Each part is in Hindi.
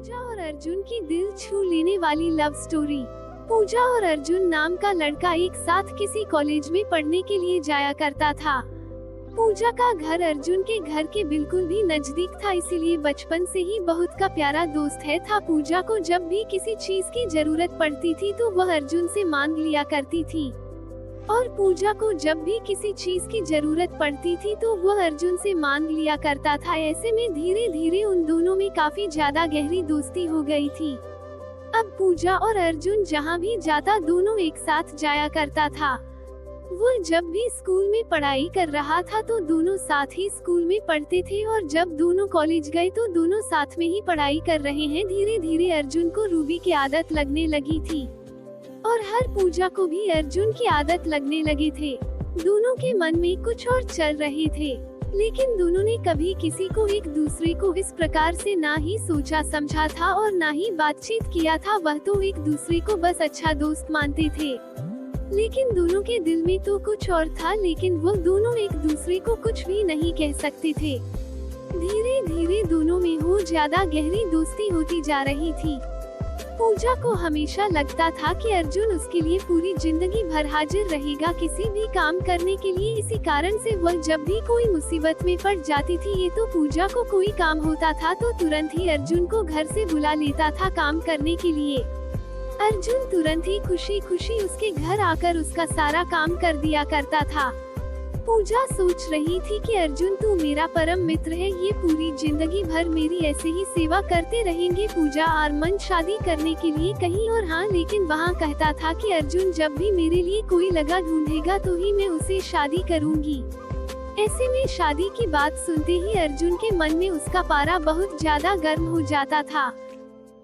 पूजा और अर्जुन की दिल छू लेने वाली लव स्टोरी। पूजा और अर्जुन नाम का लड़का एक साथ किसी कॉलेज में पढ़ने के लिए जाया करता था। पूजा का घर अर्जुन के घर के बिल्कुल भी नजदीक था, इसीलिए बचपन से ही बहुत का प्यारा दोस्त था। पूजा को जब भी किसी चीज की जरूरत पड़ती थी तो वह अर्जुन से मांग लिया करती थी, और पूजा को जब भी किसी चीज की जरूरत पड़ती थी तो वह अर्जुन से मांग लिया करता था। ऐसे में धीरे धीरे उन दोनों में काफी ज्यादा गहरी दोस्ती हो गई थी। अब पूजा और अर्जुन जहाँ भी जाता दोनों एक साथ जाया करता था। वो जब भी स्कूल में पढ़ाई कर रहा था तो दोनों साथ ही स्कूल में पढ़ते थे, और जब दोनों कॉलेज गए तो दोनों साथ में ही पढ़ाई कर रहे हैं। धीरे धीरे अर्जुन को रूबी की आदत लगने लगी थी, और हर पूजा को भी अर्जुन की आदत लगने लगे थे। दोनों के मन में कुछ और चल रहे थे, लेकिन दोनों ने कभी किसी को एक दूसरे को इस प्रकार से ना ही सोचा समझा था और ना ही बातचीत किया था। वह तो एक दूसरे को बस अच्छा दोस्त मानते थे, लेकिन दोनों के दिल में तो कुछ और था। लेकिन वो दोनों एक दूसरे को कुछ भी नहीं कह सकते थे। धीरे धीरे दोनों में हो ज्यादा गहरी दोस्ती होती जा रही थी। पूजा को हमेशा लगता था कि अर्जुन उसके लिए पूरी जिंदगी भर हाजिर रहेगा किसी भी काम करने के लिए। इसी कारण से वह जब भी कोई मुसीबत में पड़ जाती थी, ये तो पूजा को कोई काम होता था तो तुरंत ही अर्जुन को घर से बुला लेता था काम करने के लिए। अर्जुन तुरंत ही खुशी खुशी उसके घर आकर उसका सारा काम कर दिया करता था। पूजा सोच रही थी कि अर्जुन तू मेरा परम मित्र है, ये पूरी जिंदगी भर मेरी ऐसे ही सेवा करते रहेंगे। पूजा अरमान शादी करने के लिए कहीं और हाँ, लेकिन वहाँ कहता था कि अर्जुन जब भी मेरे लिए कोई लगा ढूंढेगा तो ही मैं उसे शादी करूँगी। ऐसे में शादी की बात सुनते ही अर्जुन के मन में उसका पारा बहुत ज्यादा गर्म हो जाता था,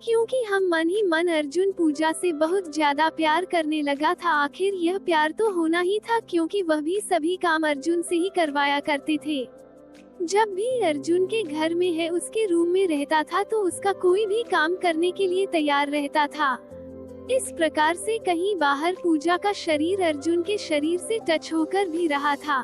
क्योंकि हम मन ही मन अर्जुन पूजा से बहुत ज्यादा प्यार करने लगा था। आखिर यह प्यार तो होना ही था, क्योंकि वह भी सभी काम अर्जुन से ही करवाया करते थे। जब भी अर्जुन के घर में है उसके रूम में रहता था तो उसका कोई भी काम करने के लिए तैयार रहता था। इस प्रकार से कहीं बाहर पूजा का शरीर अर्जुन के शरीर से टच होकर भी रहा था।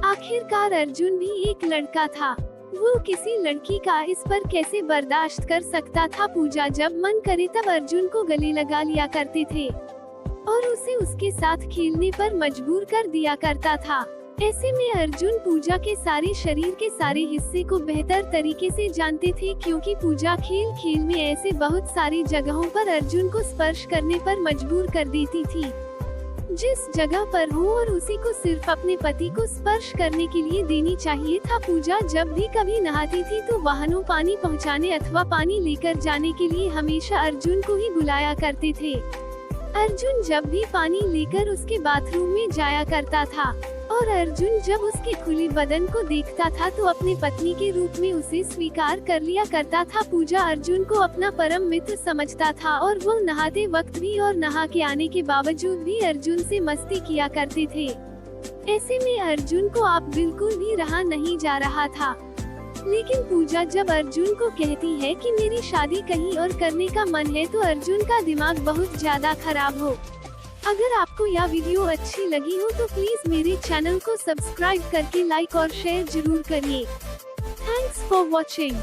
आखिरकार अर्जुन भी एक लड़का था, वो किसी लड़की का इस पर कैसे बर्दाश्त कर सकता था। पूजा जब मन करे तब अर्जुन को गले लगा लिया करते थे और उसे उसके साथ खेलने पर मजबूर कर दिया करता था। ऐसे में अर्जुन पूजा के सारे शरीर के सारे हिस्से को बेहतर तरीके से जानते थे, क्योंकि पूजा खेल खेल में ऐसे बहुत सारी जगहों पर अर्जुन को स्पर्श करने पर मजबूर कर देती थी, जिस जगह पर हो और उसी को सिर्फ अपने पति को स्पर्श करने के लिए देनी चाहिए था। पूजा जब भी कभी नहाती थी तो वाहनों पानी पहुंचाने अथवा पानी लेकर जाने के लिए हमेशा अर्जुन को ही बुलाया करते थे। अर्जुन जब भी पानी लेकर उसके बाथरूम में जाया करता था, और अर्जुन जब उसके खुले बदन को देखता था तो अपने पत्नी के रूप में उसे स्वीकार कर लिया करता था। पूजा अर्जुन को अपना परम मित्र समझता था, और वो नहाते वक्त भी और नहा के आने के बावजूद भी अर्जुन से मस्ती किया करते थे। ऐसे में अर्जुन को आप बिल्कुल भी रहा नहीं जा रहा था। लेकिन पूजा जब अर्जुन को कहती है कि मेरी शादी कहीं और करने का मन है तो अर्जुन का दिमाग बहुत ज्यादा खराब हो। अगर आपको यह वीडियो अच्छी लगी हो तो प्लीज मेरे चैनल को सब्सक्राइब करके लाइक और शेयर जरूर करिए। Thanks for watching.